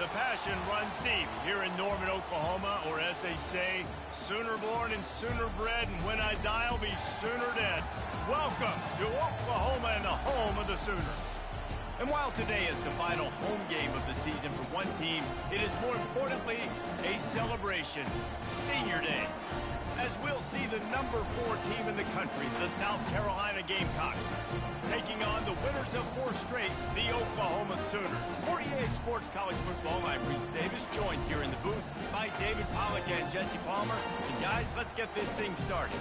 The passion runs deep here in Norman, Oklahoma, or as they say, sooner born and sooner bred, and when I die, I'll be sooner dead. Welcome to Oklahoma and the home of the Sooners. And while today is the final home game of the season for one team, it is more importantly a celebration, Senior Day. As we'll see the number 4 team in the country, the South Carolina Gamecocks, taking on the winners of 4 straight, the Oklahoma Sooners. For EA Sports College Football, I'm Reese Davis, joined here in the booth by David Pollack and Jesse Palmer. And guys, let's get this thing started.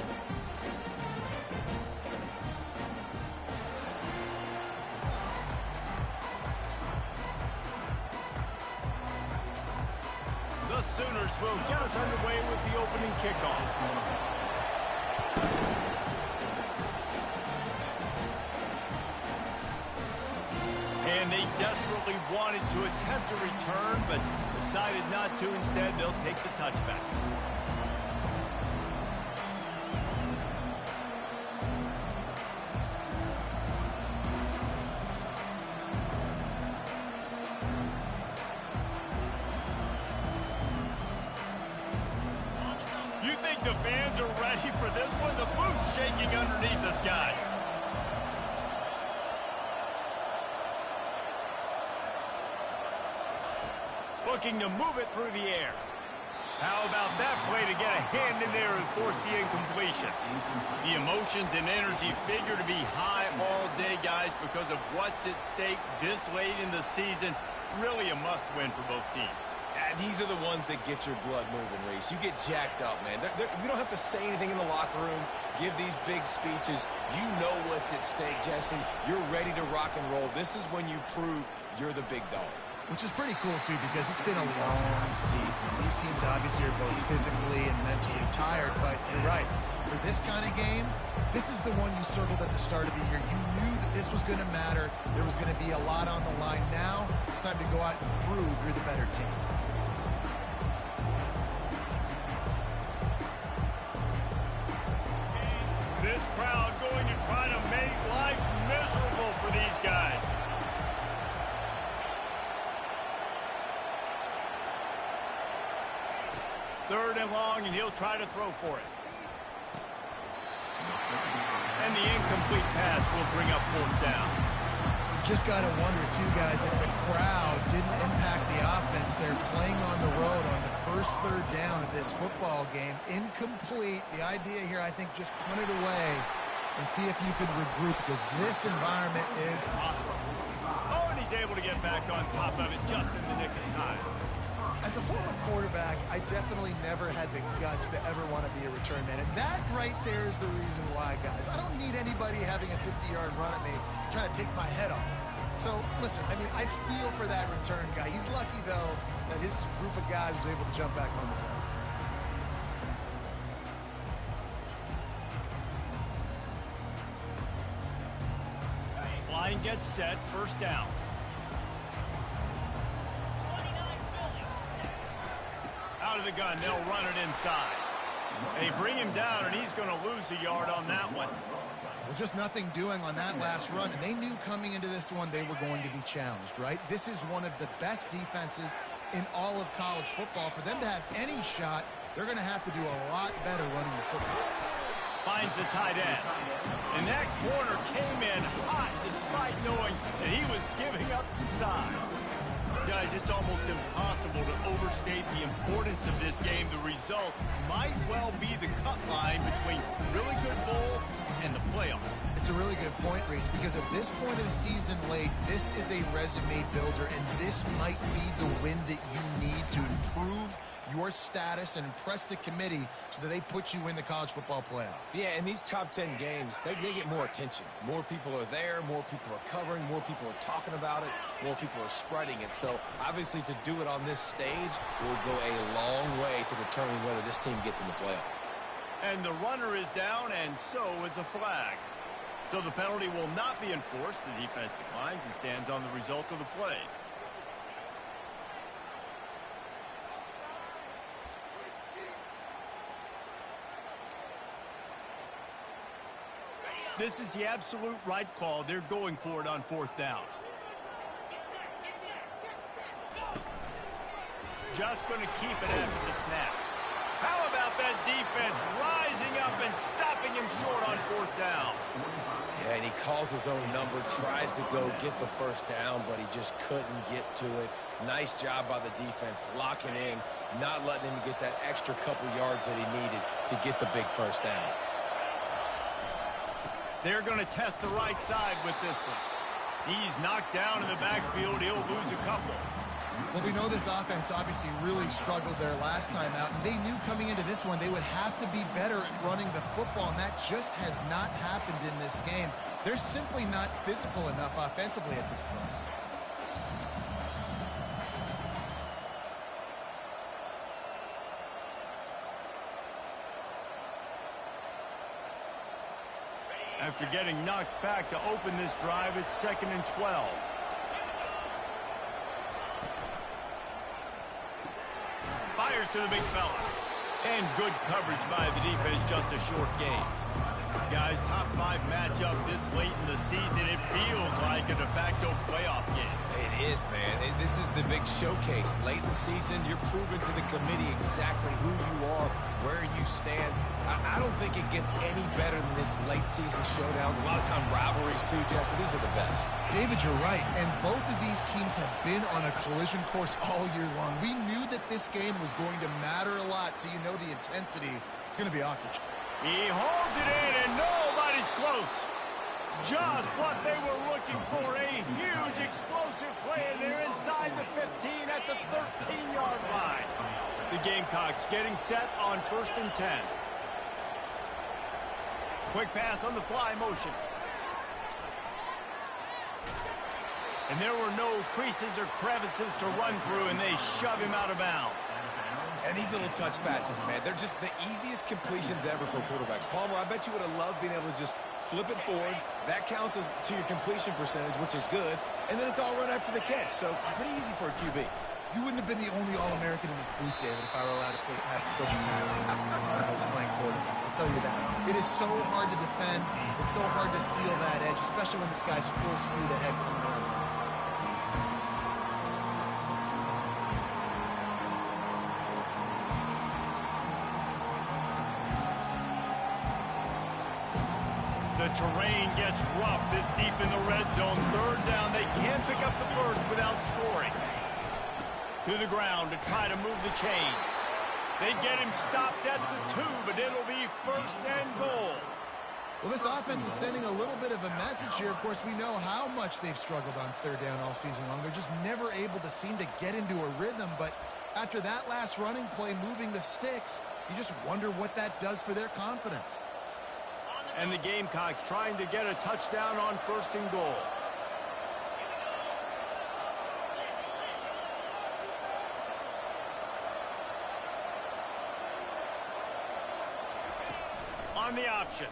The Sooners will get us underway with the opening kickoff. And they desperately wanted to attempt a return, but decided not to. Instead, they'll take the touchback. You think the fans are ready for this one? The booth's shaking underneath us, guys. Looking to move it through the air. How about that play to get a hand in there and force the incompletion? The emotions and energy figure to be high all day, guys, because of what's at stake this late in the season. Really a must-win for both teams. These are the ones that get your blood moving, Reese. You get jacked up, man. We don't have to say anything in the locker room, give these big speeches. You know what's at stake, Jesse. You're ready to rock and roll. This is when you prove you're the big dog. Which is pretty cool, too, because it's been a long season. These teams obviously are both physically and mentally tired, but you're right. For this kind of game, this is the one you circled at the start of the year. You knew that this was going to matter. There was going to be a lot on the line. Now it's time to go out and prove you're the better team. This crowd going to try to make life miserable for these guys. Third and long, and he'll try to throw for it. And the incomplete pass will bring up 4th down. Just got to wonder, too, guys, if the crowd didn't impact the offense. They're playing on the road on the first 3rd down of this football game. Incomplete. The idea here, I think, just punt it away and see if you can regroup, because this environment is hostile. Oh, and he's able to get back on top of it just in the nick of time. As a former quarterback, I definitely never had the guts to ever want to be a return man. And that right there is the reason why, guys. I don't need anybody having a 50-yard run at me trying to take my head off. So, listen, I mean, I feel for that return guy. He's lucky, though, that his group of guys was able to jump back on the field. Line gets set, 1st down. Out of the gun, they'll run it inside. They bring him down, and he's going to lose a yard on that one. Well, just nothing doing on that last run, and they knew coming into this one they were going to be challenged, right? This is one of the best defenses in all of college football. For them to have any shot, they're going to have to do a lot better running the football. Finds the tight end. And that corner came in hot despite knowing that he was giving up some size. Guys, it's almost impossible to overstate the importance of this game. The result might well be the cut line between really good bowl and the playoffs. It's a really good point, Reese, because at this point of the season late, this is a resume builder, and this might be the win that you need to improve your status and impress the committee so that they put you in the college football playoff. Yeah, in these top 10 games, they get more attention. More people are there, more people are covering, more people are talking about it, more people are spreading it. So, obviously, to do it on this stage will go a long way to determine whether this team gets in the playoff. And the runner is down, and so is a flag. So the penalty will not be enforced. The defense declines and stands on the result of the play. This is the absolute right call. They're going for it on 4th down. just going to keep it after the snap. How about that defense rising up and stopping him short on 4th down? Yeah, and he calls his own number, tries to go get the first down, but he just couldn't get to it. Nice job by the defense, locking in, not letting him get that extra couple yards that he needed to get the big first down. They're going to test the right side with this one. He's knocked down in the backfield. He'll lose a couple. Well, we know this offense obviously really struggled there last time out. And they knew coming into this one they would have to be better at running the football, and that just has not happened in this game. They're simply not physical enough offensively at this point. After getting knocked back to open this drive, it's 2nd and 12. Fires to the big fella. And good coverage by the defense, just a short gain. Guys, top 5 matchup this late in the season. It feels like a de facto playoff game. It is, man. This is the big showcase. Late in the season, you're proving to the committee exactly who you are, where you stand. I don't think it gets any better than this late season showdowns. A lot of time rivalries, too, Jesse. These are the best. David, you're right. And both of these teams have been on a collision course all year long. We knew that this game was going to matter a lot, so you know the intensity is going to be off the chart. He holds it in, and nobody's close. Just what they were looking for. A huge explosive play, and they're inside the 15 at the 13-yard line. The Gamecocks getting set on 1st and 10. Quick pass on the fly motion. And there were no creases or crevices to run through, and they shove him out of bounds. And these little touch passes, man, they're just the easiest completions ever for quarterbacks. Palmer, I bet you would have loved being able to just flip it forward. That counts as to your completion percentage, which is good. And then it's all run after the catch, so pretty easy for a QB. You wouldn't have been the only All-American in this booth, David, if I were allowed to have push passes when I was playing quarterback. I'll tell you that. It is so hard to defend. It's so hard to seal that edge, especially when this guy's full speed ahead coming around the outside. The terrain gets rough this deep in the red zone. 3rd down. They can't pick up the first without scoring. To the ground to try to move the chains. They get him stopped at the 2, but it'll be 1st and goal. Well, this offense is sending a little bit of a message here. Of course, we know how much they've struggled on 3rd down all season long. They're just never able to seem to get into a rhythm. But after that last running play, moving the sticks, you just wonder what that does for their confidence. And the Gamecocks trying to get a touchdown on 1st and goal. On the option.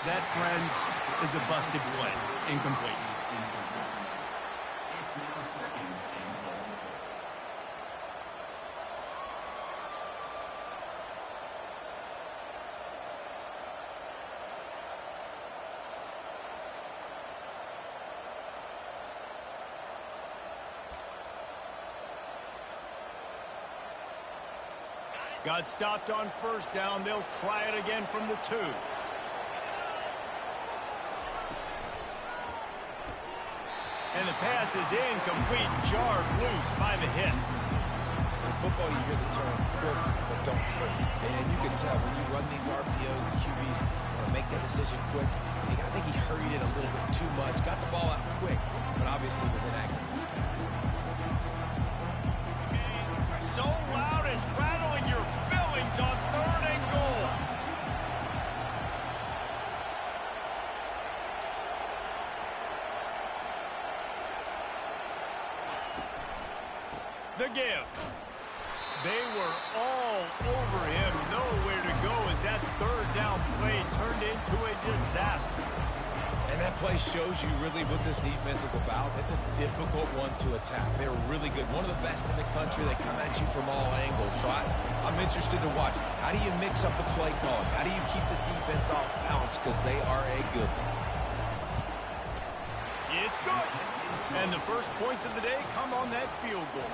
That, friends, is a busted play. Incomplete. Got stopped on 1st down. They'll try it again from the 2. And the pass is incomplete, jarred loose by the hit. In football, you hear the term quick, but don't hurt. And you can tell when you run these RPOs, the QBs want to make that decision quick. I think he hurried it a little bit too much. Got the ball out quick, but obviously was inaccurate this pass. So loud it's rattling your fillings on 3rd and goal. The give. They were all over him. Nowhere to go as that 3rd down play turned into a disaster. And that play shows you really what this defense is about. It's a difficult one to attack. They're really good. One of the best in the country. They come at you from all angles. So I'm interested to watch. How do you mix up the play calling? How do you keep the defense off balance? Because they are a good one. It's good. And the first points of the day come on that field goal.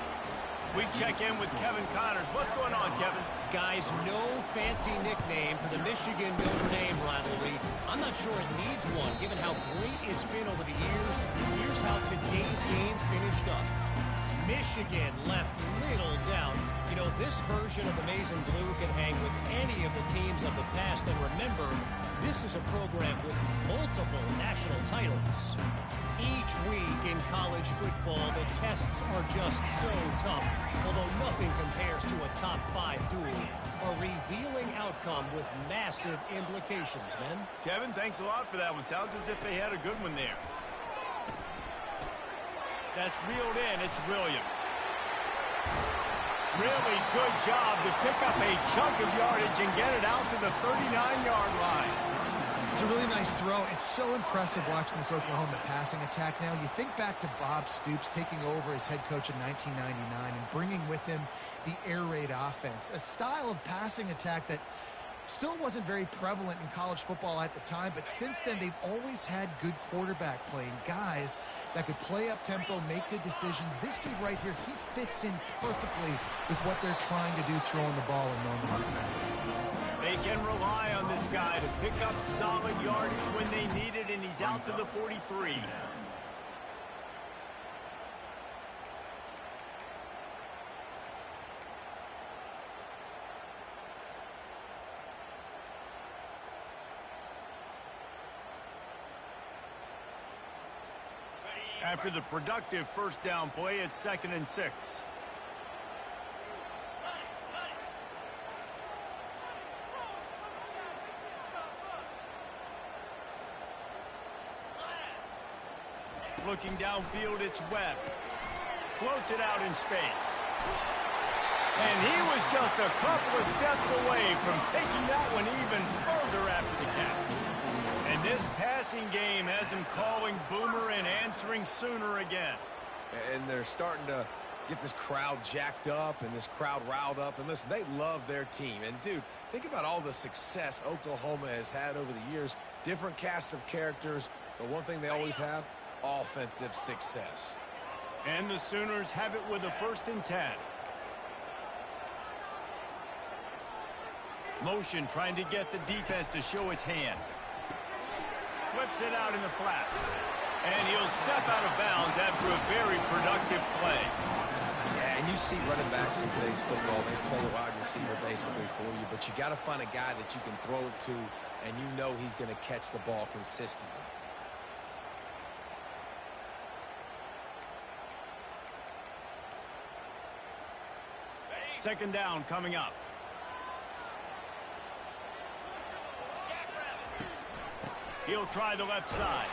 We check in with Kevin Connors. What's going on, Kevin? Guys, no fancy nickname for the Michigan-Notre Dame rivalry. I'm not sure it needs one, given how great it's been over the years. Here's how today's game finished up. Michigan left little doubt. You know, this version of the Maize and Blue can hang with any of the teams of the past. And remember, this is a program with multiple national titles. Each week in college football, the tests are just so tough. Although nothing compares to a top 5 duel. A revealing outcome with massive implications, men. Kevin, thanks a lot for that one. Sounds as if they had a good one there. That's reeled in. It's Williams. Really good job to pick up a chunk of yardage and get it out to the 39-yard line. It's a really nice throw. It's so impressive watching this Oklahoma passing attack now. You think back to Bob Stoops taking over as head coach in 1999 and bringing with him the air raid offense, a style of passing attack that still wasn't very prevalent in college football at the time, but since then they've always had good quarterback play and guys that could play up tempo, make good decisions. This dude right here, he fits in perfectly with what they're trying to do throwing the ball in Norman. They can rely on this guy to pick up solid yardage when they need it, and he's out to the 43. After the productive first down play, it's 2nd and 6. Looking downfield, it's Webb. Floats it out in space. And he was just a couple of steps away from taking that one even further after the catch. And this passing game has him calling Boomer and answering Sooner again. And they're starting to get this crowd jacked up and this crowd riled up. And listen, they love their team. And, dude, think about all the success Oklahoma has had over the years. Different casts of characters. But one thing they always have, offensive success. And the Sooners have it with a 1st and 10. Motion trying to get the defense to show its hand. Flips it out in the flat. And he'll step out of bounds after a very productive play. Yeah, and you see running backs in today's football, they play a wide receiver basically for you, but you got to find a guy that you can throw it to, and you know he's going to catch the ball consistently. Second down coming up. He'll try the left side.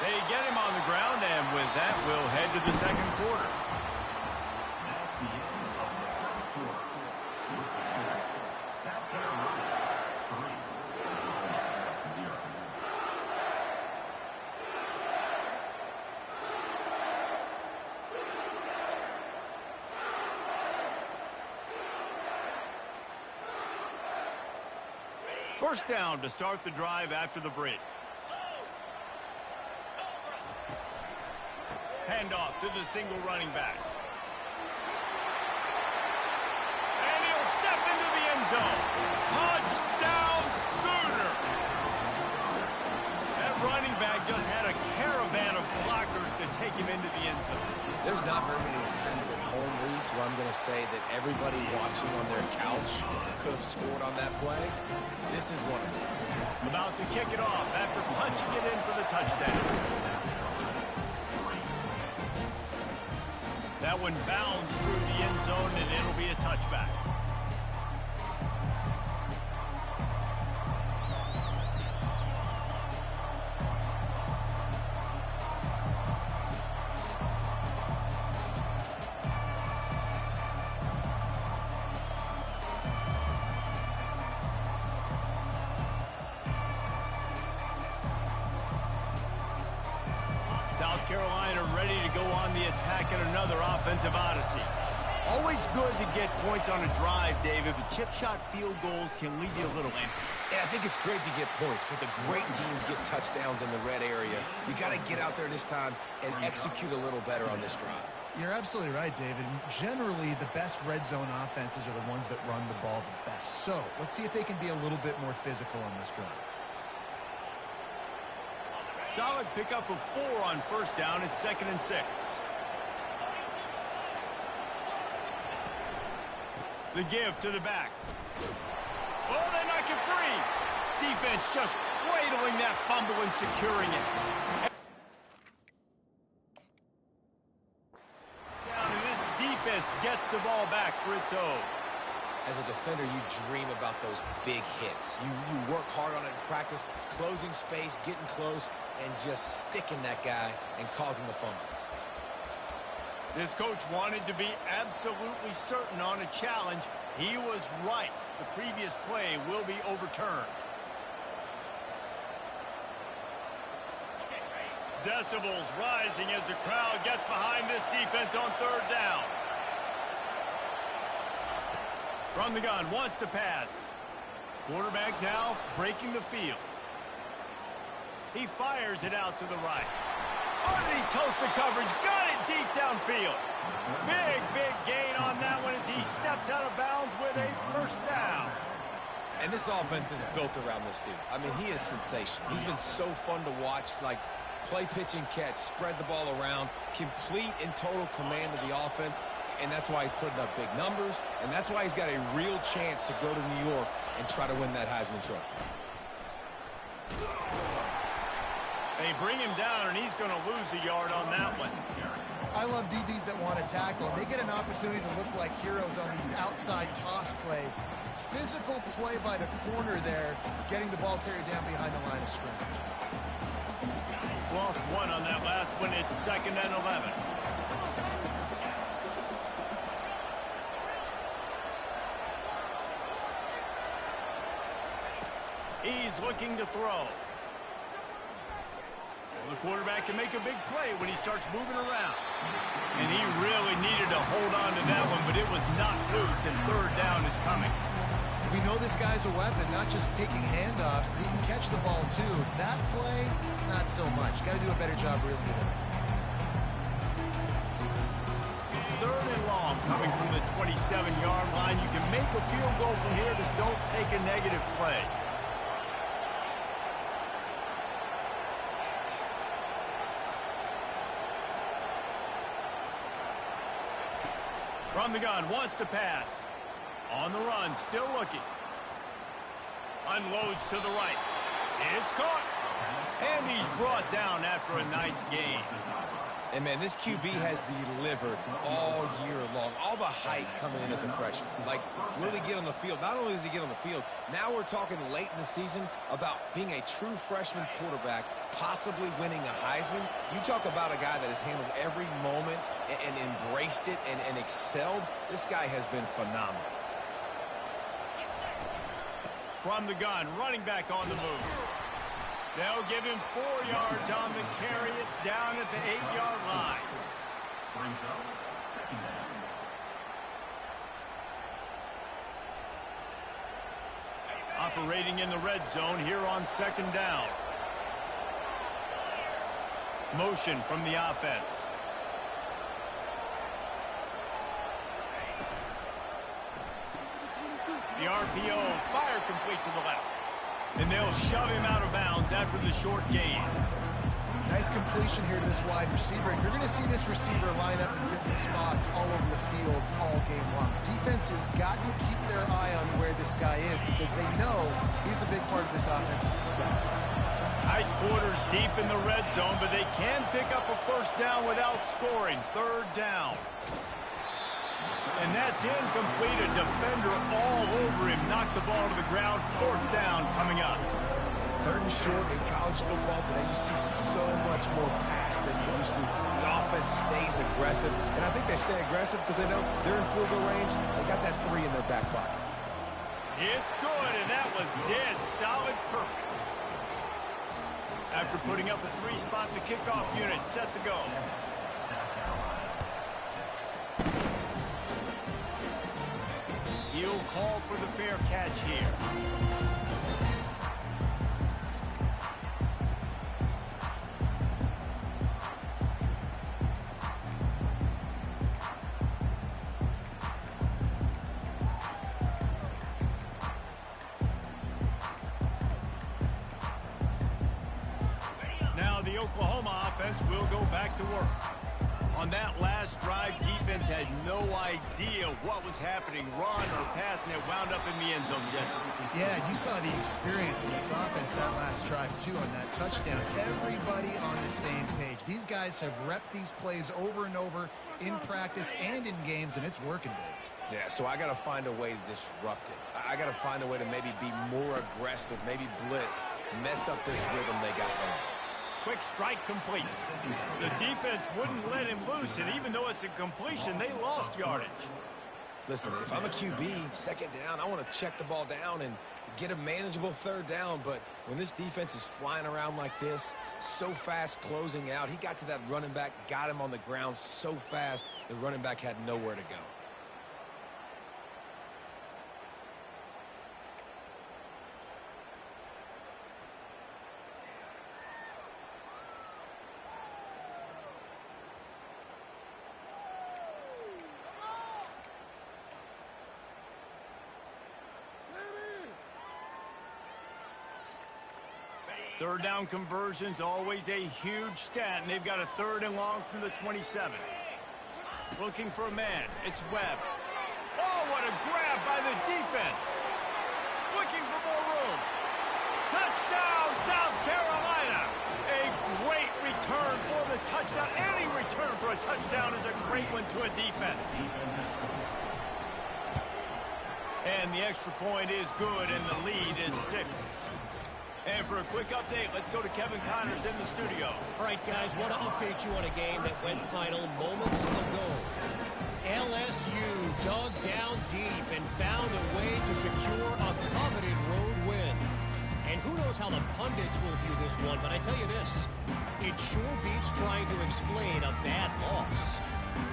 They get him on the ground, and with that, we'll head to the 2nd quarter. First down to start the drive after the break. Handoff to the single running back. And he'll step into the end zone. Touchdown Sooners! That running back just had a caravan of blockers to take him into the end zone. There's not very many times at home, Reese, where I'm going to say that everybody watching on their couch could have scored on that play. This is one of them. About to kick it off after punching it in for the touchdown. That one bounds through the end zone, and it'll be a touchback. South Carolina ready to go on the attack in another offensive odyssey. Always good to get points on a drive, David, but chip shot field goals can leave you a little empty. Yeah, I think it's great to get points, but the great teams get touchdowns in the red area. You got to get out there this time and execute a little better on this drive. You're absolutely right, David. Generally, the best red zone offenses are the ones that run the ball the best. So let's see if they can be a little bit more physical on this drive. Solid pickup of 4 on first down. It's 2nd and 6. The give to the back. Oh, they knock it free. Defense just cradling that fumble and securing it. Down, and this defense gets the ball back for its own. As a defender, you dream about those big hits. You work hard on it in practice, closing space, getting close, and just sticking that guy and causing the fumble. This coach wanted to be absolutely certain on a challenge. He was right. The previous play will be overturned. Decibels rising as the crowd gets behind this defense on 3rd down. From the gun, wants to pass. Quarterback now breaking the field. He fires it out to the right. Underneath toasted coverage, got it deep downfield. Big gain on that one as he steps out of bounds with a 1st down. And this offense is built around this dude. I mean, he is sensational. He's been so fun to watch, like play, pitch, and catch, spread the ball around, complete and total command of the offense, and that's why he's putting up big numbers, and that's why he's got a real chance to go to New York and try to win that Heisman Trophy. They bring him down, and he's going to lose a yard on that one. I love DBs that want to tackle, and they get an opportunity to look like heroes on these outside toss plays. Physical play by the corner there, getting the ball carried down behind the line of scrimmage. Lost 1 on that last one. It's 2nd and 11. He's looking to throw. The quarterback can make a big play when he starts moving around. And he really needed to hold on to that one, but it was not loose, and 3rd down is coming. We know this guy's a weapon, not just taking handoffs, but he can catch the ball too. That play, not so much. Got to do a better job reeling it in. 3rd and long coming from the 27-yard line. You can make a field goal from here, just don't take a negative play. From the gun, wants to pass. On the run, still looking. Unloads to the right. It's caught. And he's brought down after a nice gain. And, man, this QB has delivered all year long. All the hype coming in as a freshman. Like, will he get on the field? Not only does he get on the field, now we're talking late in the season about being a true freshman quarterback, possibly winning a Heisman. You talk about a guy that has handled every moment and embraced it and excelled. This guy has been phenomenal. From the gun, running back on the move. They'll give him 4 yards on the carry. It's down at the 8-yard line. Operating in the red zone here on 2nd down. Motion from the offense. The RPO, fire complete to the left. And they'll shove him out of bounds after the short gain. Nice completion here to this wide receiver. And you're going to see this receiver line up in different spots all over the field all game long. Defense has got to keep their eye on where this guy is because they know he's a big part of this offense's success. Tight quarters deep in the red zone, but they can pick up a 1st down without scoring. 3rd down. And that's incomplete. A defender all over him. Knocked the ball to the ground. 4th down coming up. 3rd and short in college football today. You see so much more pass than you used to. The offense stays aggressive. And I think they stay aggressive because they know they're in field goal range. They got that 3 in their back pocket. It's good, and that was dead solid perfect. After putting up a 3-spot, the kickoff unit set to go. He'll call for the fair catch here. Oklahoma offense will go back to work. On that last drive, defense had no idea what was happening. Run or pass, and it wound up in the end zone, Jesse. Yeah, you saw the experience in this offense that last drive, too, on that touchdown. Everybody on the same page. These guys have repped these plays over and over in practice and in games, and it's working, Dave. Yeah, so I got to find a way to disrupt it. I got to find a way to maybe be more aggressive, maybe blitz, mess up this rhythm they got going. Quick strike complete. The defense wouldn't let him loose, and even though it's a completion, they lost yardage. Listen, if I'm a QB, second down, I want to check the ball down and get a manageable third down. But when this defense is flying around like this, so fast closing out, he got to that running back, got him on the ground so fast, the running back had nowhere to go. Third down conversions, always a huge stat, and they've got a 3rd and long from the 27. Looking for a man. It's Webb. Oh, what a grab by the defense. Looking for more room. Touchdown, South Carolina. A great return for the touchdown. Any return for a touchdown is a great one to a defense. And the extra point is good, and the lead is 6. And for a quick update, let's go to Kevin Connors in the studio. All right, guys, want to update you on a game that went final moments ago. LSU dug down deep and found a way to secure a coveted road win. And who knows how the pundits will view this one, but I tell you this, it sure beats trying to explain a bad loss.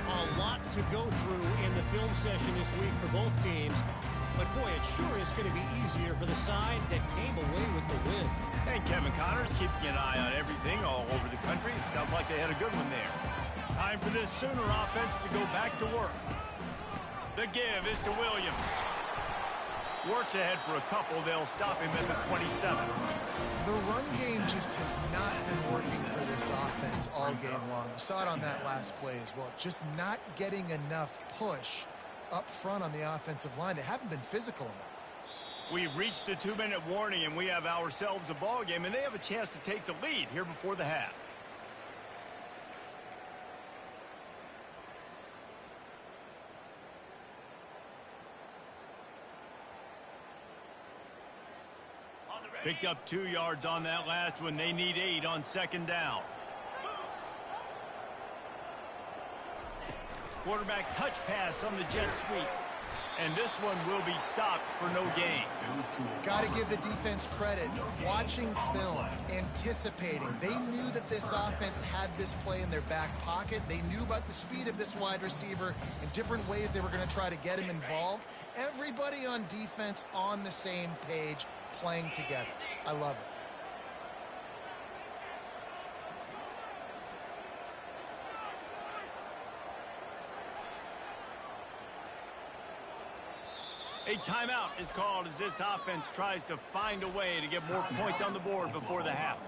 A lot to go through in the film session this week for both teams. But, boy, it sure is going to be easier for the side that came away with the win. And Kevin Connors keeping an eye on everything all over the country. It sounds like they had a good one there. Time for this Sooner offense to go back to work. The give is to Williams. Works ahead for a couple. They'll stop him at the 27. The run game just has not been working for this offense all game long. You saw it on that last play as well. Just not getting enough push up front on the offensive line. They haven't been physical enough. We've reached the 2-minute warning, and we have ourselves a ball game, and they have a chance to take the lead here before the half. Picked up 2 yards on that last one. They need 8 on 2nd down. Quarterback touch pass on the jet sweep. And this one will be stopped for no gain. Got to give the defense credit. Watching film, anticipating. They knew that this offense had this play in their back pocket. They knew about the speed of this wide receiver and different ways they were going to try to get him involved. Everybody on defense on the same page, playing together. I love it. A timeout is called as this offense tries to find a way to get more points on the board before the half.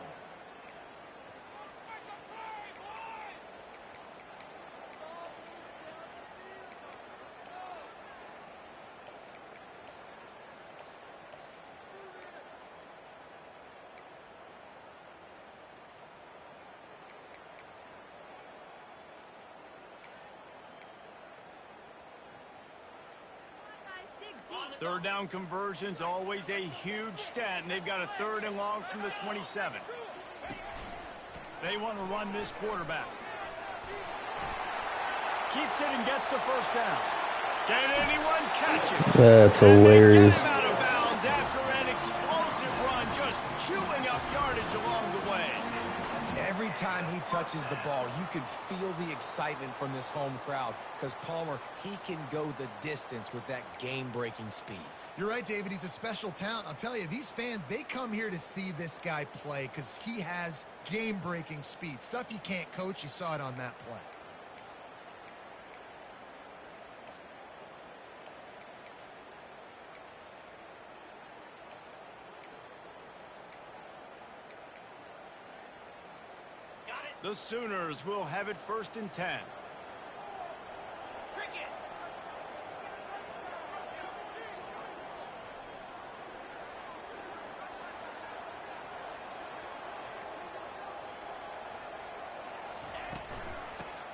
Third down conversions, always a huge stat, and they've got a 3rd and long from the 27. They want to run this quarterback. Keeps it and gets the 1st down. Can anyone catch it? That's hilarious. And they get him out of bounds after an explosive run, just chewing up yardage along the way. Every time he touches the ball, you can feel the excitement from this home crowd because Palmer, he can go the distance with that game-breaking speed. You're right, David. He's a special talent. I'll tell you, these fans, they come here to see this guy play because he has game-breaking speed. Stuff you can't coach. You saw it on that play. The Sooners will have it 1st and 10.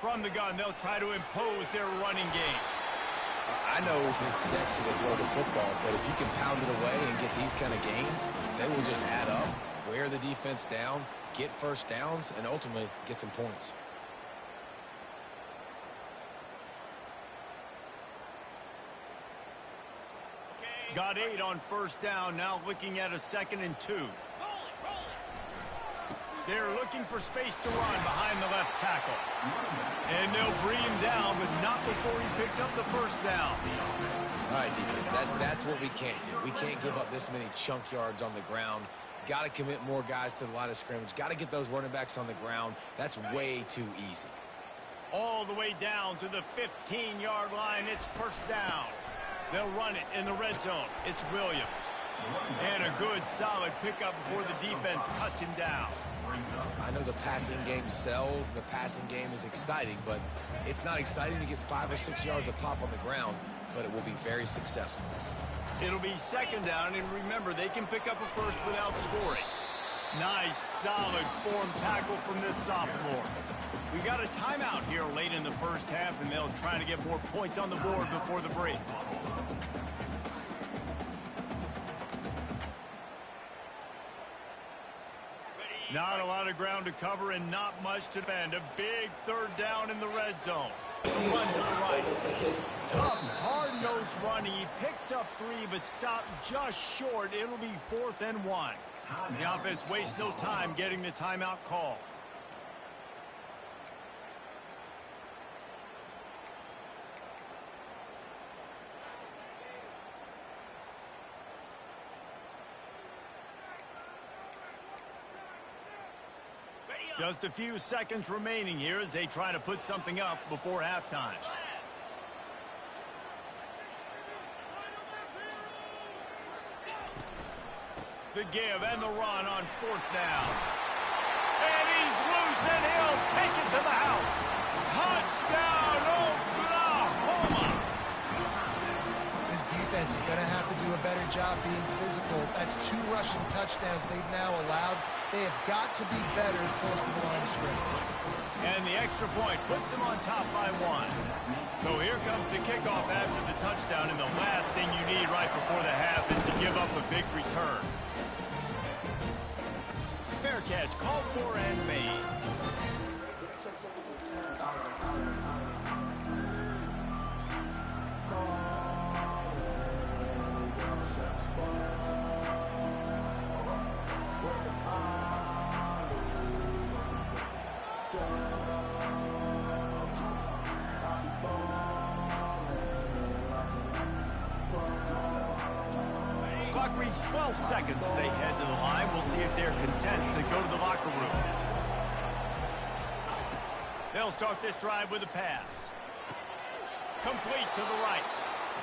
From the gun, they'll try to impose their running game. I know it's sexy to throw the football, but if you can pound it away and get these kind of gains, they will just add up, wear the defense down, get first downs, and ultimately get some points. Got 8 on 1st down, now looking at a 2nd and 2. They're looking for space to run behind the left tackle. And they'll bring him down, but not before he picks up the 1st down. All right, defense, that's what we can't do. We can't give up this many chunk yards on the ground. Got to commit more guys to the line of scrimmage. Got to get those running backs on the ground. That's way too easy. All the way down to the 15-yard line. It's 1st down. They'll run it in the red zone. It's Williams. And a good, solid pickup before the defense cuts him down. I know the passing game sells, and the passing game is exciting, but it's not exciting to get 5 or 6 yards a pop on the ground, but it will be very successful. It'll be 2nd down, and remember, they can pick up a 1st without scoring. Nice, solid form tackle from this sophomore. We got a timeout here late in the 1st half, and they'll try to get more points on the board before the break. Not a lot of ground to cover and not much to defend. A big 3rd down in the red zone. The run to the right. Tough, hard-nosed running. He picks up 3, but stopped just short. It'll be 4th and 1. The offense wastes no time getting the timeout call. Just a few seconds remaining here as they try to put something up before halftime. The give and the run on 4th down. And he's loose and he'll take it to the house. Touchdown, Oklahoma! This defense is going to have to do a better job being physical. That's 2 rushing touchdowns they've now allowed. They have got to be better close to the line of scrimmage. And the extra point puts them on top by 1. So here comes the kickoff after the touchdown, and the last thing you need right before the half is to give up a big return. Fair catch, called for and made. Clock reads 12 seconds as they head to the line. We'll see if they're content to go to the locker room. They'll start this drive with a pass. Complete to the right.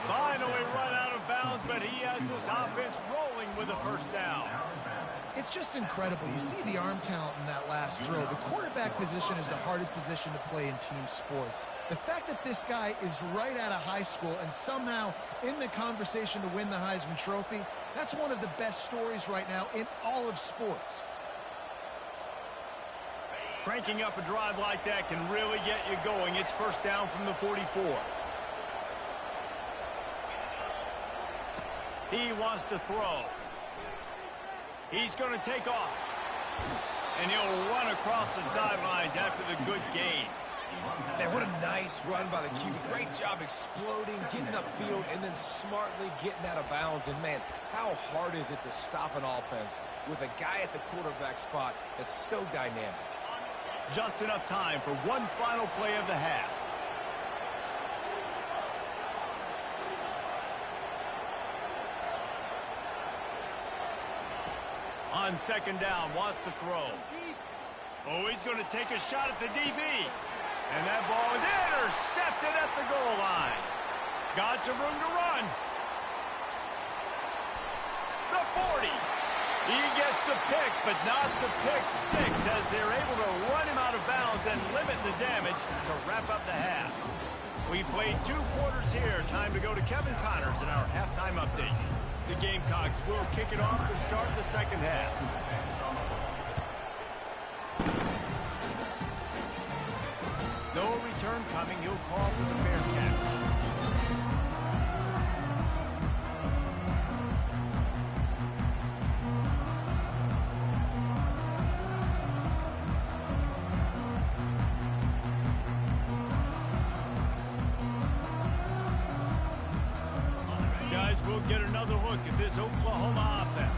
Finally run out of bounds, but he has this offense rolling with a 1st down. It's just incredible. You see the arm talent in that last throw. The quarterback position is the hardest position to play in team sports. The fact that this guy is right out of high school and somehow in the conversation to win the Heisman Trophy, that's one of the best stories right now in all of sports. Cranking up a drive like that can really get you going. It's 1st down from the 44. He wants to throw. He's going to take off. And he'll run across the sidelines after the good gain. Man, what a nice run by the QB. Great job exploding, getting upfield, and then smartly getting out of bounds. And, man, how hard is it to stop an offense with a guy at the quarterback spot that's so dynamic? Just enough time for one final play of the half. On 2nd down, wants to throw. Oh, he's going to take a shot at the DB. And that ball is intercepted at the goal line. Got some room to run. The 40. He gets the pick, but not the pick six, as they're able to run him out of bounds and limit the damage to wrap up the half. We've played 2 quarters here. Time to go to Kevin Connors in our halftime update. The Gamecocks will kick it off to start the second half. No return coming. He'll call for the Bearcats. Guys, we'll get another look at this Oklahoma offense.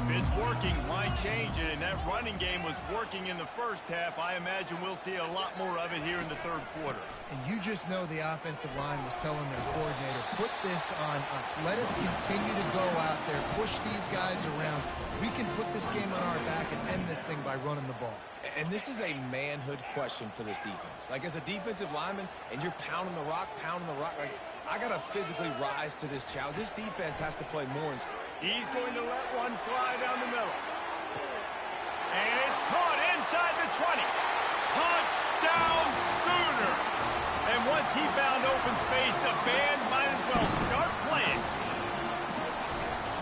If it's working, why change it? And that running game was working in the first half. I imagine we'll see a lot more of it here in the third quarter. And you just know the offensive line was telling their coordinator, put this on us. Let us continue to go out there, push these guys around. We can put this game on our back and end this thing by running the ball. And this is a manhood question for this defense. Like, as a defensive lineman, and you're pounding the rock, like, I got to physically rise to this challenge. This defense has to play more. He's going to let one fly down the middle. And it's caught inside the 20. Touchdown Sooners! And once he found open space, the band might as well start playing.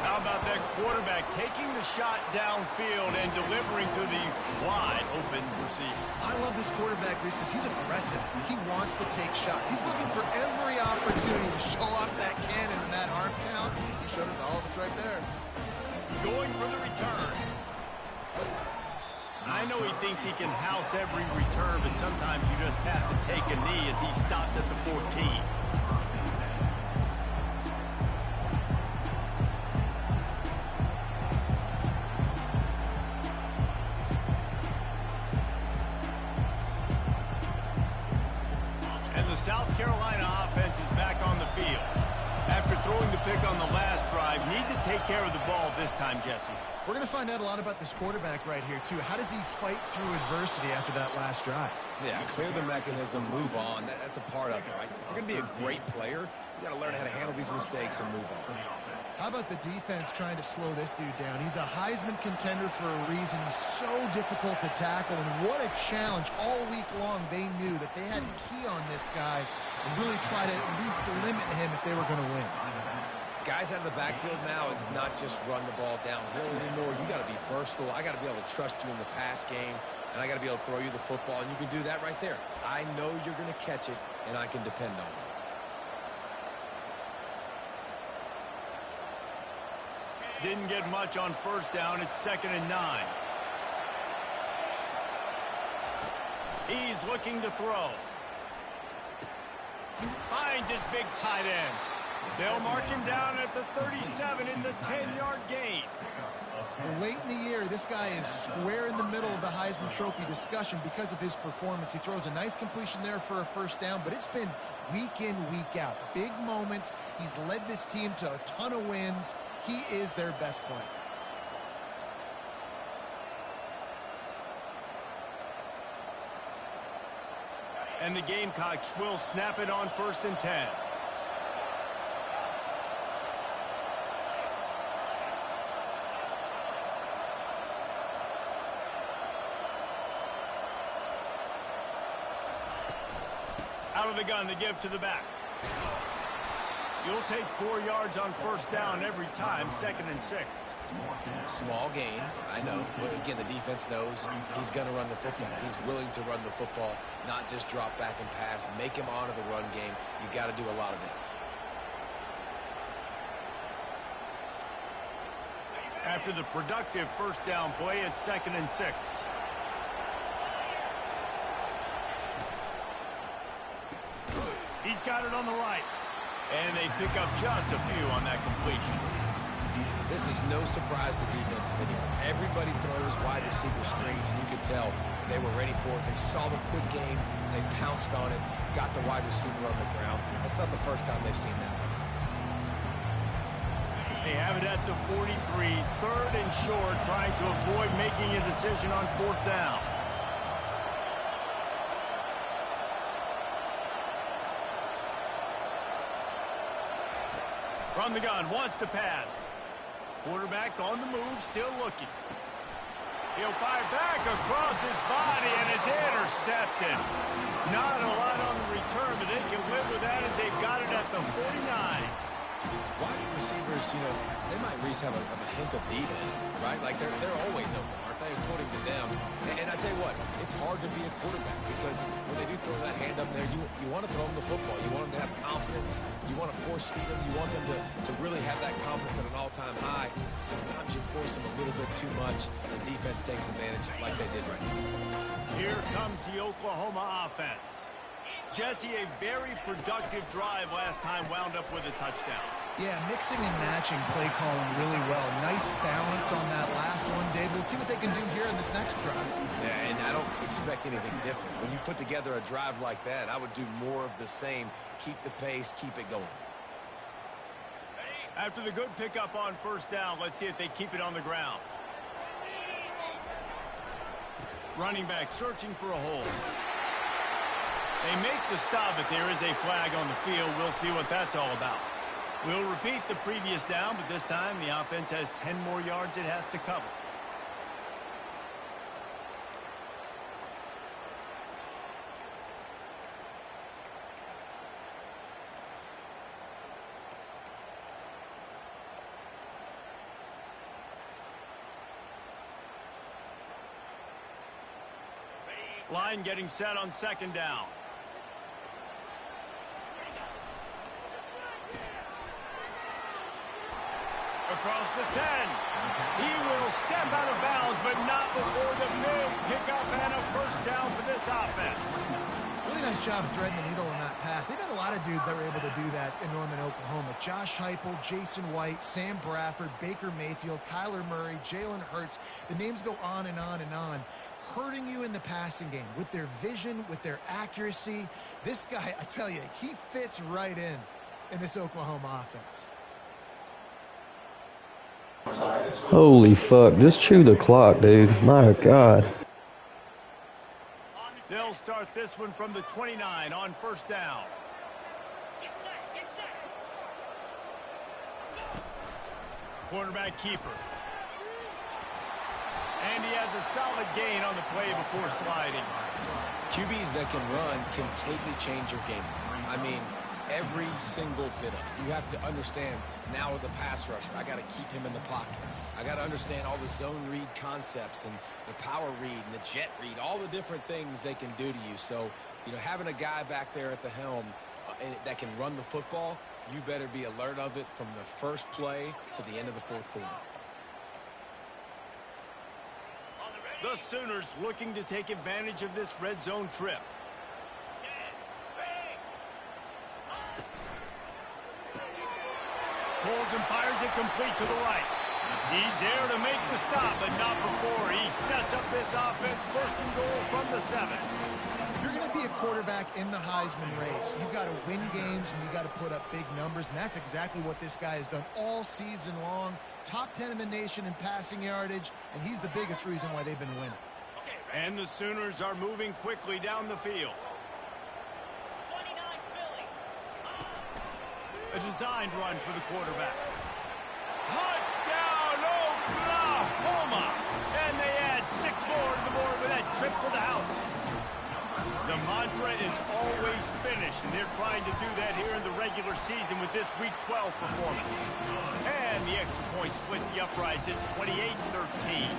How about that quarterback taking the shot downfield and delivering to the wide open receiver? I love this quarterback, Reese, because he's aggressive. He wants to take shots. He's looking for every opportunity to show off that cannon and that arm talent. He showed it to all of us right there. Going for the return. I know he thinks he can house every return, but sometimes you just have to take a knee as he stopped at the 14. South Carolina offense is back on the field. After throwing the pick on the last drive, need to take care of the ball this time, Jesse. We're going to find out a lot about this quarterback right here, too. How does he fight through adversity after that last drive? Yeah, clear the mechanism, move on. That's a part of it, right? If you're going to be a great player, you got to learn how to handle these mistakes and move on. How about the defense trying to slow this dude down? He's a Heisman contender for a reason. He's so difficult to tackle, and what a challenge. All week long, they knew that they had to key on this guy and really try to at least limit him if they were going to win. Guys out of the backfield now, it's not just run the ball downhill anymore. You got to be versatile. I got to be able to trust you in the pass game, and I got to be able to throw you the football, and you can do that right there. I know you're going to catch it, and I can depend on it. Didn't get much on first down. It's 2nd and 9. He's looking to throw. Finds his big tight end. They'll mark him down at the 37. It's a 10-yard gain. Well, late in the year, this guy is square in the middle of the Heisman Trophy discussion because of his performance. He throws a nice completion there for a first down, but it's been week in, week out. Big moments. He's led this team to a ton of wins. He is their best player. And the Gamecocks will snap it on 1st and 10. Out of the gun to give to the back. You'll take 4 yards on first down every time, 2nd and 6. Small gain, I know. But again, the defense knows he's going to run the football. He's willing to run the football, not just drop back and pass. Make him honor the run game. You got to do a lot of this. After the productive first down play, it's 2nd and 6. He's got it on the right. And they pick up just a few on that completion. This is no surprise to defenses anymore. Everybody throws wide receiver screens, and you could tell they were ready for it. They saw the quick game. They pounced on it, got the wide receiver on the ground. That's not the first time they've seen that. They have it at the 43, 3rd and short, trying to avoid making a decision on 4th down. From the gun, wants to pass. Quarterback on the move, still looking. He'll fire back across his body, and it's intercepted. Not a lot on the return, but they can live with that as they've got it at the 49. Wide receivers, they might at least have a hint of deep end, right? Like they're always open, aren't they, according to them? And I tell you what, it's hard to be a quarterback because when they do throw that hand up there, you want to throw them the football. You want them to have confidence. You want to force feed them. You want them to really have that confidence at an all-time high. Sometimes you force them a little bit too much. The defense takes advantage like they did right now. Here comes the Oklahoma offense. Jesse, a very productive drive last time, wound up with a touchdown. Yeah, mixing and matching play calling really well. Nice balance on that last one, Dave. Let's see what they can do here in this next drive. Yeah, and I don't expect anything different. When you put together a drive like that, I would do more of the same. Keep the pace, keep it going. After the good pickup on first down, let's see if they keep it on the ground. Running back searching for a hole. They make the stop, but there is a flag on the field. We'll see what that's all about. We'll repeat the previous down, but this time the offense has 10 more yards it has to cover. Line getting set on second down. Across the 10. He will step out of bounds, but not before the big pickup and a first down for this offense. Really nice job threading the needle on that pass. They've had a lot of dudes that were able to do that in Norman, Oklahoma. Josh Heupel, Jason White, Sam Bradford, Baker Mayfield, Kyler Murray, Jalen Hurts. The names go on and on and on. Hurting you in the passing game with their vision, with their accuracy. This guy, I tell you, he fits right in this Oklahoma offense. Holy fuck, just chew the clock, dude. My God. They'll start this one from the 29 on first down. Quarterback keeper. And he has a solid gain on the play before sliding. QBs that can run completely change your game. I mean, every single bit of it. You have to understand, now as a pass rusher, I got to keep him in the pocket. I got to understand all the zone read concepts and the power read and the jet read, all the different things they can do to you. So, having a guy back there at the helm that can run the football, you better be alert of it from the first play to the end of the fourth quarter. The Sooners looking to take advantage of this red zone trip. Pulls and fires it complete to the right. He's there to make the stop, but not before he sets up this offense. First and goal from the 7. If you're going to be a quarterback in the Heisman race, you've got to win games and you got to put up big numbers, and that's exactly what this guy has done all season long. Top 10 in the nation in passing yardage, and he's the biggest reason why they've been winning. And the Sooners are moving quickly down the field. A designed run for the quarterback. Touchdown, Oklahoma! And they add 6 more to the board with that trip to the house. The mantra is always finish, and they're trying to do that here in the regular season with this Week 12 performance. And the extra point splits the uprights at 28-13.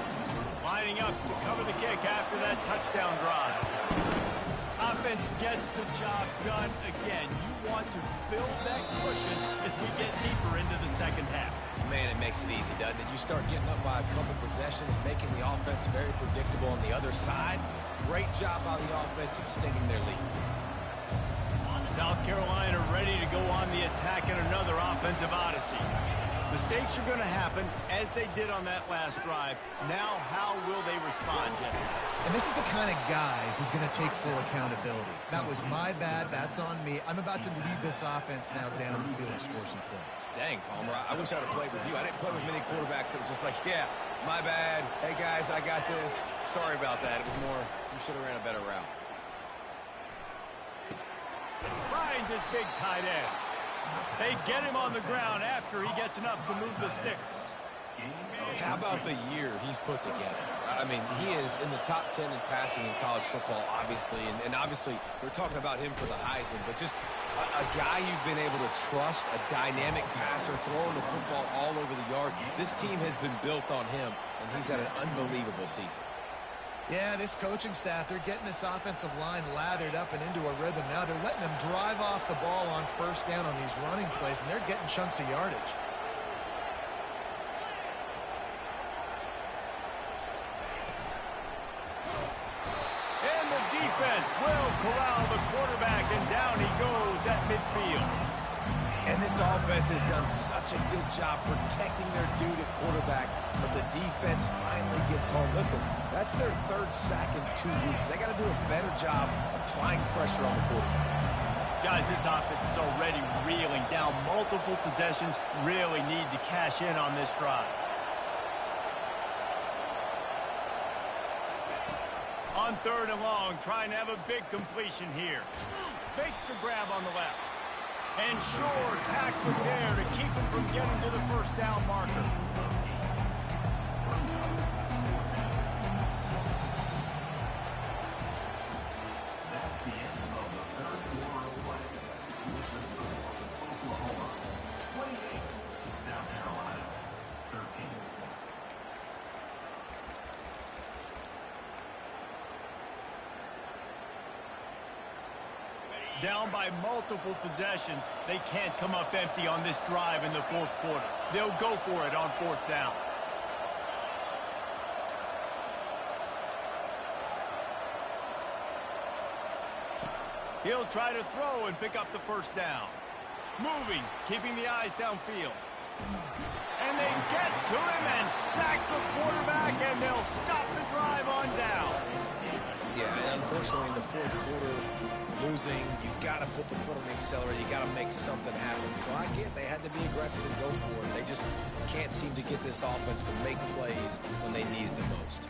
Lining up to cover the kick after that touchdown drive. Offense gets the job done again. You want to build that cushion as we get deeper into the second half. Man, it makes it easy, doesn't it? You start getting up by a couple possessions, making the offense very predictable on the other side. Great job by the offense extending their lead. South Carolina ready to go on the attack in another offensive odyssey. Mistakes are going to happen, as they did on that last drive. Now, how will they respond, Jesse? And this is the kind of guy who's going to take full accountability. That was my bad. That's on me. I'm about to lead this offense now down the field and score some points. Dang, Palmer, I wish I'd have played with you. I didn't play with many quarterbacks that were just like, yeah, my bad. Hey, guys, I got this. Sorry about that. It was more, you should have ran a better route. Finds his big tight end. They get him on the ground after he gets enough to move the sticks. And how about the year he's put together? I mean, he is in the top 10 in passing in college football, obviously. And obviously, we're talking about him for the Heisman. But just a guy you've been able to trust, a dynamic passer, throwing the football all over the yard. This team has been built on him, and he's had an unbelievable season. Yeah, this coaching staff, they're getting this offensive line lathered up and into a rhythm. Now they're letting them drive off the ball on first down on these running plays, and they're getting chunks of yardage. And the defense will corral the quarterback, and down he goes at midfield. And this offense has done such a good job protecting their dude at quarterback, but the defense finally gets home. Listen, that's their third sack in 2 weeks. They got to do a better job applying pressure on the quarterback. Guys, this offense is already reeling down multiple possessions. Really need to cash in on this drive. On 3rd and long, trying to have a big completion here. Makes the grab on the left. And sure, tackling there to keep him from getting to the first down marker. That's the end of the third quarter of play. Oklahoma 28, South Carolina 13. Down by multiple possessions, they can't come up empty on this drive in the 4th quarter. They'll go for it on 4th down. He'll try to throw and pick up the first down. Moving, keeping the eyes downfield. And they get to him and sack the quarterback, and they'll stop the drive on down. Yeah, and unfortunately in the 4th quarter, losing, you got to put the foot on the accelerator. You got to make something happen. So I get they had to be aggressive and go for it. They just can't seem to get this offense to make plays when they need it the most.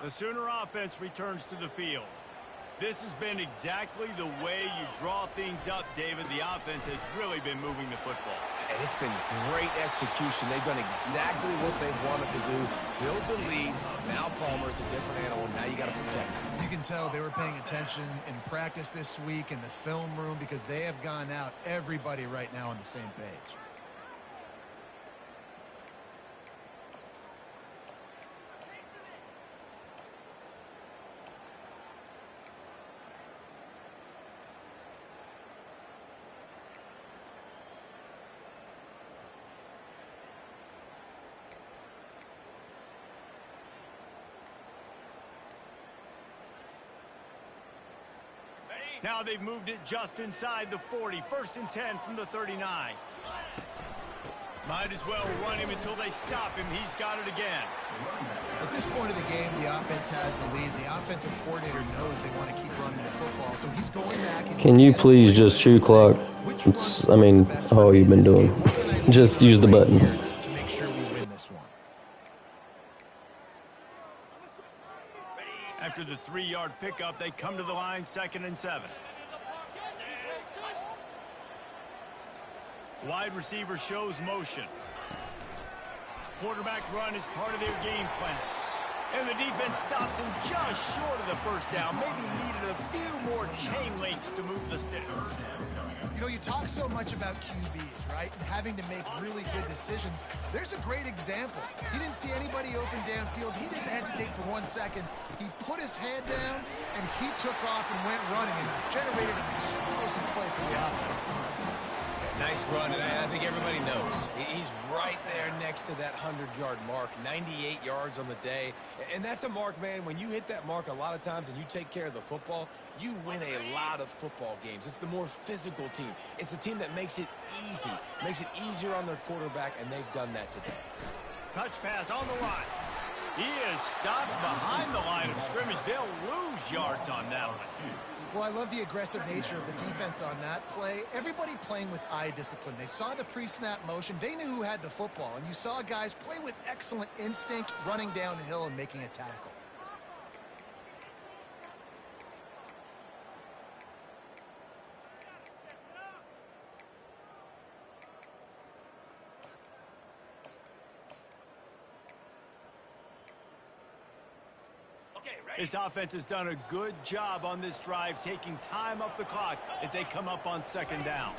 The Sooner offense returns to the field. This has been exactly the way you draw things up, David. The offense has really been moving the football. And it's been great execution. They've done exactly what they wanted to do. Build the lead. Now Palmer's a different animal. Now you got to protect him. You can tell they were paying attention in practice this week in the film room because they have gone out, everybody right now on the same page. Now they've moved it just inside the 40. 1st and 10 from the 39. Might as well run him until they stop him. He's got it again. At this point of the game, the offense has the lead. The offensive coordinator knows they want to keep running the football, so he's going back. Can you please just chew clock? I mean, all you've been doing. Just use the button. To make sure we win this one. After the 3-yard pickup, they come to the line, 2nd and 7. Wide receiver shows motion. Quarterback run is part of their game plan. And the defense stops him just short of the first down. Maybe needed a few more chain links to move the sticks. You know, you talk so much about QBs, right? And having to make really good decisions. There's a great example. He didn't see anybody open downfield. He didn't hesitate for 1 second. He put his head down, and he took off and went running and generated an explosive play for the offense. Nice run, and I think everybody knows. He's right there next to that 100-yard mark, 98 yards on the day. And that's a mark, man, when you hit that mark a lot of times and you take care of the football, you win a lot of football games. It's the more physical team. It's the team that makes it easy, makes it easier on their quarterback, and they've done that today. Touch pass on the line. He is stopped behind the line of scrimmage. They'll lose yards on that one. Well, I love the aggressive nature of the defense on that play. Everybody playing with eye discipline. They saw the pre-snap motion. They knew who had the football. And you saw guys play with excellent instinct, running downhill and making a tackle. This offense has done a good job on this drive, taking time off the clock as they come up on second down.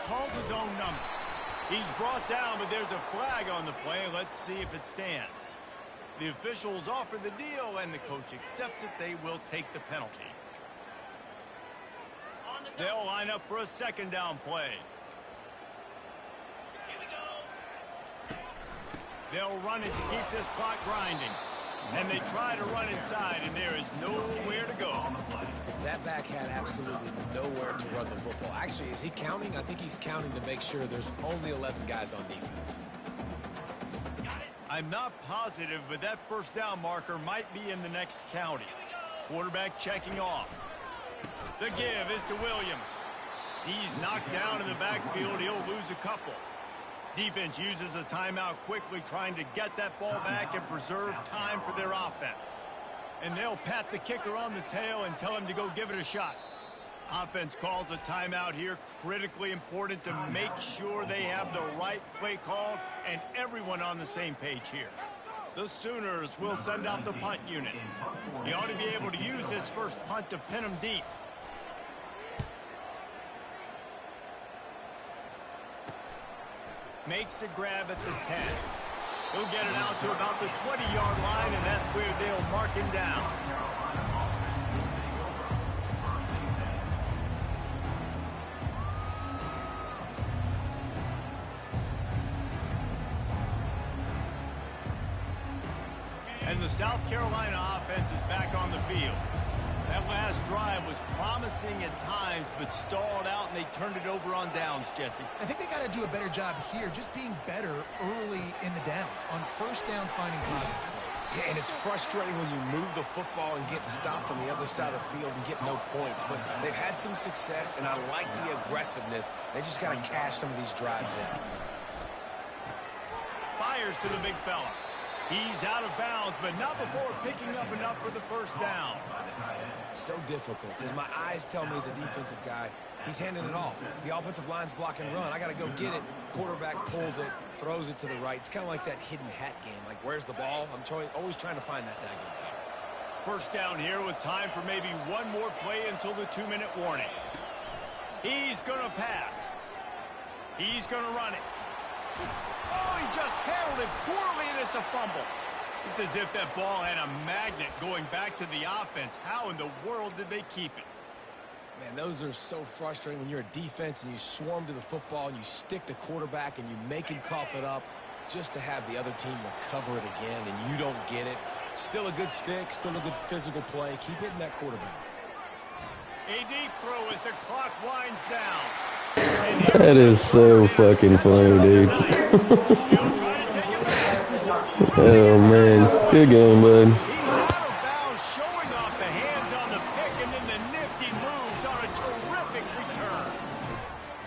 Calls his own number. He's brought down, but there's a flag on the play. Let's see if it stands. The officials offer the deal, and the coach accepts it. They will take the penalty. They'll line up for a second down play. They'll run it to keep this clock grinding. And they try to run inside, and there is nowhere to go. That back had absolutely nowhere to run the football. Actually, is he counting? I think he's counting to make sure there's only 11 guys on defense. I'm not positive, but that first down marker might be in the next county. Quarterback checking off. The give is to Williams. He's knocked down in the backfield. He'll lose a couple. Defense uses a timeout quickly, trying to get that ball back and preserve time for their offense. And they'll pat the kicker on the tail and tell him to go give it a shot. Offense calls a timeout here. Critically important to make sure they have the right play called and everyone on the same page here. The Sooners will send out the punt unit. He ought to be able to use this first punt to pin him deep. Makes the grab at the 10. He'll get it out to about the 20-yard line, and that's where they'll mark him down. And the South Carolina offense is back on the field. That last drive was promising at times, but stalled out, and they turned it over on downs, Jesse. I think they got to do a better job here, just being better early in the downs, on first down finding positive plays. Yeah, and it's frustrating when you move the football and get stopped on the other side of the field and get no points. But they've had some success, and I like the aggressiveness. They just got to cash some of these drives in. Fires to the big fella. He's out of bounds, but not before picking up enough for the first down. So difficult, because my eyes tell me he's a defensive guy. He's handing it off. The offensive line's block and run. I got to go get it. Quarterback pulls it, throws it to the right. It's kind of like that hidden hat game. Like, where's the ball? I'm always trying to find that daggone thing. First down here with time for maybe one more play until the 2-minute warning. He's going to pass. He's going to run it. Oh, he just handled it poorly, and it's a fumble. It's as if that ball had a magnet going back to the offense. How in the world did they keep it? Man, those are so frustrating when you're a defense and you swarm to the football and you stick the quarterback and you make him cough it up just to have the other team recover it again, and you don't get it. Still a good stick, still a good physical play. Keep hitting that quarterback. A deep throw as the clock winds down. That is so fucking funny, dude. Oh, man. Good game, bud. He's out of bounds, showing off the hands on the pick, and then the nifty moves on a terrific return.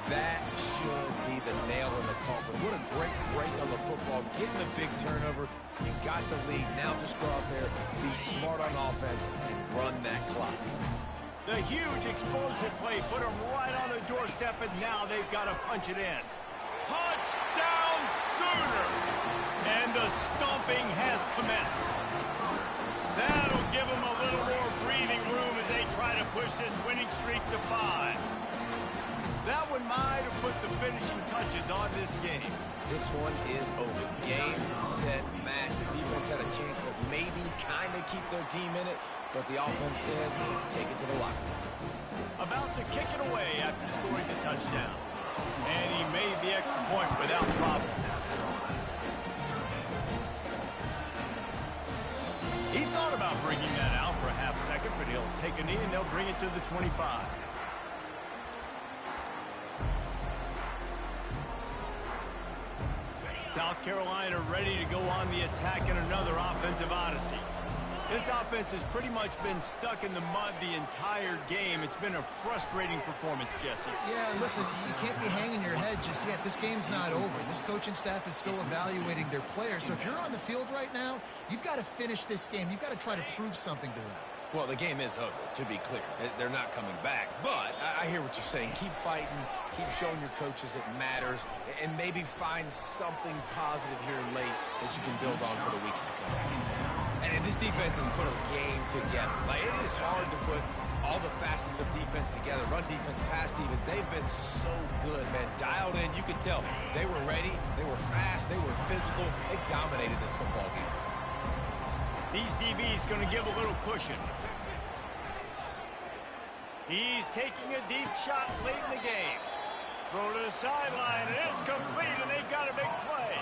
That should be the nail in the coffin. What a great break on the football. Getting a big turnover. You got the lead. Now just go out there, be smart on offense, and run that clock. The huge explosive play put them right on the doorstep, and now they've got to punch it in. Touchdown Sooners! And the stomping has commenced. That'll give them a little more breathing room as they try to push this winning streak to 5. That one might have put the finishing touches on this game. This one is over. Game, set, match. The defense had a chance to maybe kind of keep their team in it, but the offense said, take it to the locker room. About to kick it away after scoring the touchdown. And he made the extra point without problem. He thought about bringing that out for a half second, but he'll take a knee and they'll bring it to the 25. South Carolina ready to go on the attack in another offensive odyssey. This offense has pretty much been stuck in the mud the entire game. It's been a frustrating performance, Jesse. Yeah, listen, you can't be hanging your head just yet. This game's not over. This coaching staff is still evaluating their players. So if you're on the field right now, you've got to finish this game. You've got to try to prove something to them. Well, the game is over, to be clear. They're not coming back. But I hear what you're saying. Keep fighting. Keep showing your coaches it matters. And maybe find something positive here late that you can build on for the weeks to come. And this defense has put a game together. Like, it is hard to put all the facets of defense together. Run defense, pass defense. They've been so good, man. Dialed in. You could tell they were ready. They were fast. They were physical. They dominated this football game. These DBs going to give a little cushion. He's taking a deep shot late in the game. Throw to the sideline, and it's complete, and they've got a big play.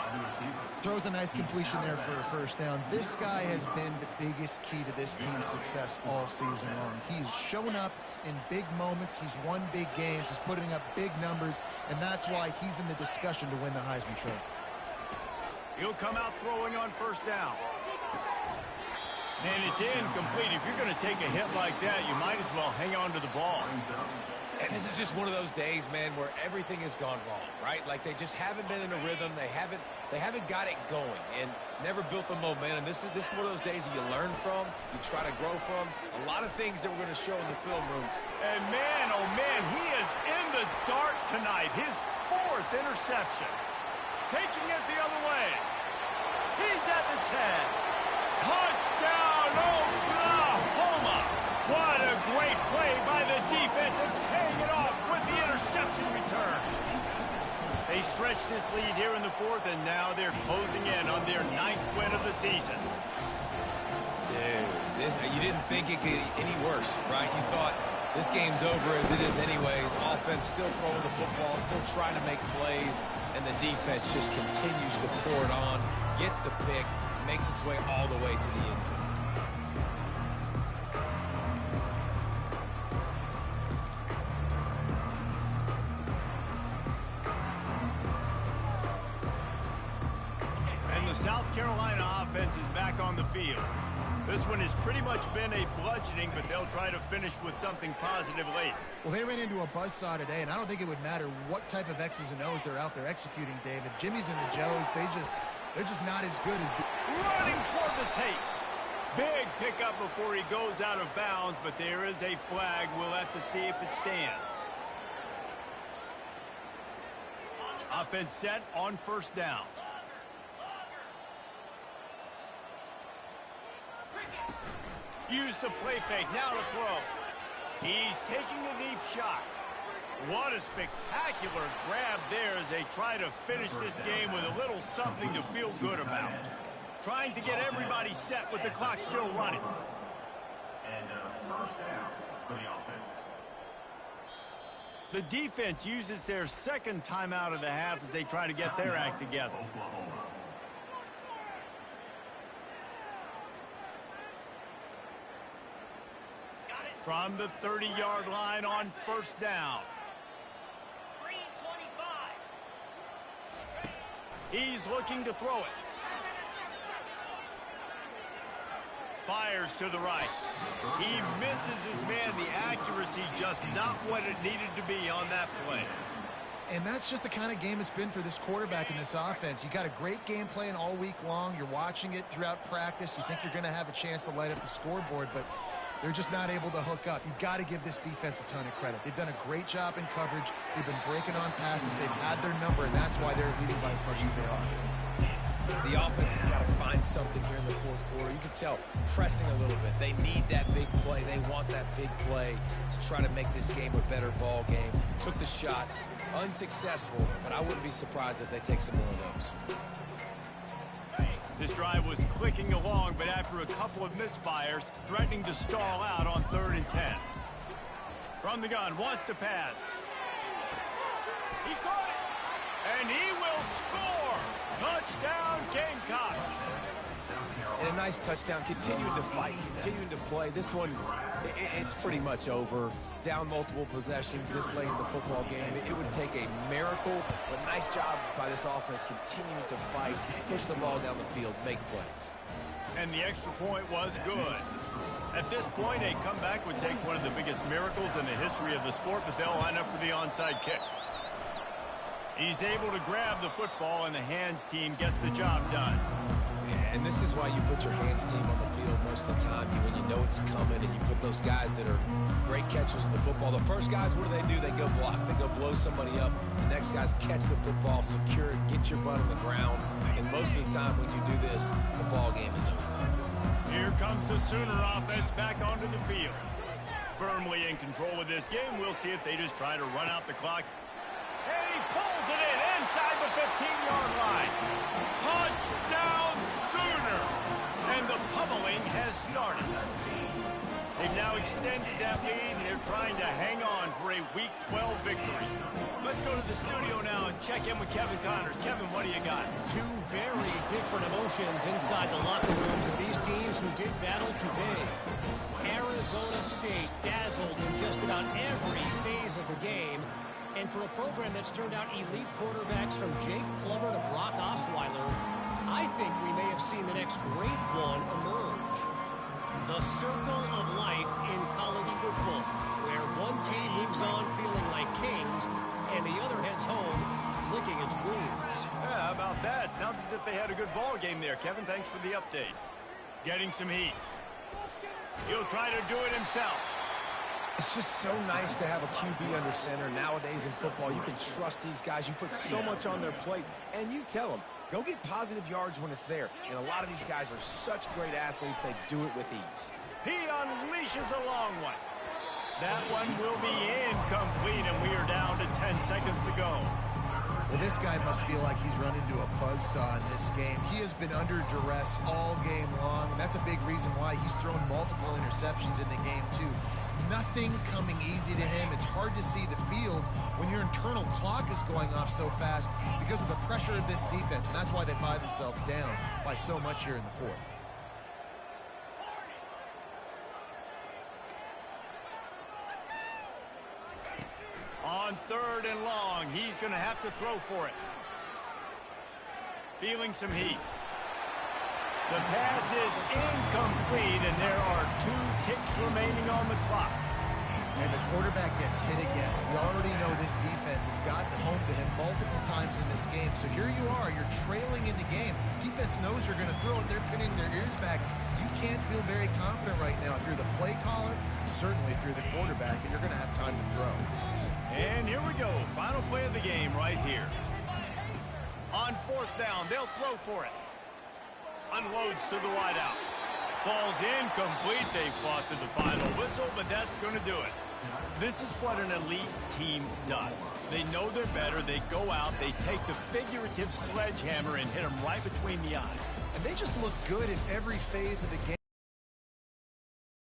Throws a nice completion there for a first down. This guy has been the biggest key to this team's success all season long. He's shown up in big moments. He's won big games. He's putting up big numbers, and that's why he's in the discussion to win the Heisman Trophy. He'll come out throwing on first down. And it's incomplete. If you're going to take a hit like that, you might as well hang on to the ball. And this is just one of those days, man, where everything has gone wrong, right? Like they just haven't been in a rhythm. They haven't got it going and never built the momentum. This is one of those days that you learn from, you try to grow from. A lot of things that we're going to show in the film room. And man, oh man, he is in the dark tonight. His 4th interception. Taking it the other way. He's at the 10. Touchdown, Oklahoma! What a great play by the defense and paying it off with the interception return. They stretched this lead here in the 4th, and now they're closing in on their 9th win of the season. Dude, you didn't think it could get any worse, right? You thought this game's over as it is anyways. Offense still throwing the football, still trying to make plays, and the defense just continues to pour it on, gets the pick, makes its way all the way to the end zone. And the South Carolina offense is back on the field. This one has pretty much been a bludgeoning, but they'll try to finish with something positive late. Well, they ran into a buzzsaw today, and I don't think it would matter what type of X's and O's they're out there executing, David. Jimmy's and the Joes, they're just not as good as the... Running toward the tape. Big pickup before he goes out of bounds, but there is a flag. We'll have to see if it stands. Offense set on first down. Use the play fake. Now to throw. He's taking a deep shot. What a spectacular grab there as they try to finish this game with a little something to feel good about. Trying to get everybody set with the clock still running. And first down for the offense. The defense uses their 2nd timeout of the half as they try to get their act together. Oklahoma. From the 30-yard line on first down. He's looking to throw it. Fires to the right. He misses his man. The accuracy just not what it needed to be on that play. And that's just the kind of game it's been for this quarterback in this offense. You got a great game plan all week long. You're watching it throughout practice. You think you're going to have a chance to light up the scoreboard, but they're just not able to hook up. You got to give this defense a ton of credit. They've done a great job in coverage. They've been breaking on passes. They've had their number, and that's why they're leading by as much as they are. The offense has got to find something here in the 4th quarter. You can tell pressing a little bit. They need that big play. They want that big play to try to make this game a better ball game. Took the shot, unsuccessful, but I wouldn't be surprised if they take some more of those. This drive was clicking along, but after a couple of misfires, threatening to stall out on 3rd and 10. From the gun, wants to pass. He caught it, and he will score! Touchdown, Gamecocks! And a nice touchdown, continuing to fight, continuing to play. This one, it's pretty much over. Down multiple possessions this late in the football game. It would take a miracle, but nice job by this offense continuing to fight, push the ball down the field, make plays. And the extra point was good. At this point, a comeback would take one of the biggest miracles in the history of the sport, but they'll line up for the onside kick. He's able to grab the football, and the hands team gets the job done. Yeah, and this is why you put your hands team on the field most of the time when you know it's coming, and you put those guys that are great catchers of the football. The first guys, what do? They go block. They go blow somebody up. The next guys catch the football, secure it, get your butt on the ground. And most of the time when you do this, the ball game is over. Here comes the Sooner offense back onto the field. Firmly in control of this game. We'll see if they just try to run out the clock. And he pulls it in inside the 15-yard line. Touchdown Sooner! And the pummeling has started. They've now extended that lead, and they're trying to hang on for a Week 12 victory. Let's go to the studio now and check in with Kevin Connors. Kevin, what do you got? Two very different emotions inside the locker rooms of these teams who did battle today. Arizona State dazzled in just about every phase of the game. And for a program that's turned out elite quarterbacks from Jake Plummer to Brock Osweiler, I think we may have seen the next great one emerge. The circle of life in college football, where one team moves on feeling like kings, and the other heads home licking its wounds. Yeah, how about that? Sounds as if they had a good ball game there. Kevin, thanks for the update. Getting some heat. He'll try to do it himself. It's just so nice to have a QB under center. Nowadays in football, you can trust these guys. You put so much on their plate, and you tell them, go get positive yards when it's there. And a lot of these guys are such great athletes, they do it with ease. He unleashes a long one. That one will be incomplete, and we are down to 10 seconds to go. Well, this guy must feel like he's run into a buzzsaw in this game. He has been under duress all game long, and that's a big reason why he's thrown multiple interceptions in the game, too. Nothing coming easy to him. It's hard to see the field when your internal clock is going off so fast because of the pressure of this defense, and that's why they find themselves down by so much here in the fourth. On 3rd and long, he's going to have to throw for it. Feeling some heat. The pass is incomplete, and there are 2 ticks remaining on the clock. And the quarterback gets hit again. We already know this defense has gotten home to him multiple times in this game. So here you are, you're trailing in the game. Defense knows you're going to throw it. They're pinning their ears back. You can't feel very confident right now if you're the play caller, certainly if you're the quarterback, that you're going to have time to throw. And here we go. Final play of the game right here. On 4th down, they'll throw for it. Unloads to the wideout. Falls incomplete. They fought to the final whistle, but that's going to do it. This is what an elite team does. They know they're better. They go out. They take the figurative sledgehammer and hit them right between the eyes. And they just look good in every phase of the game.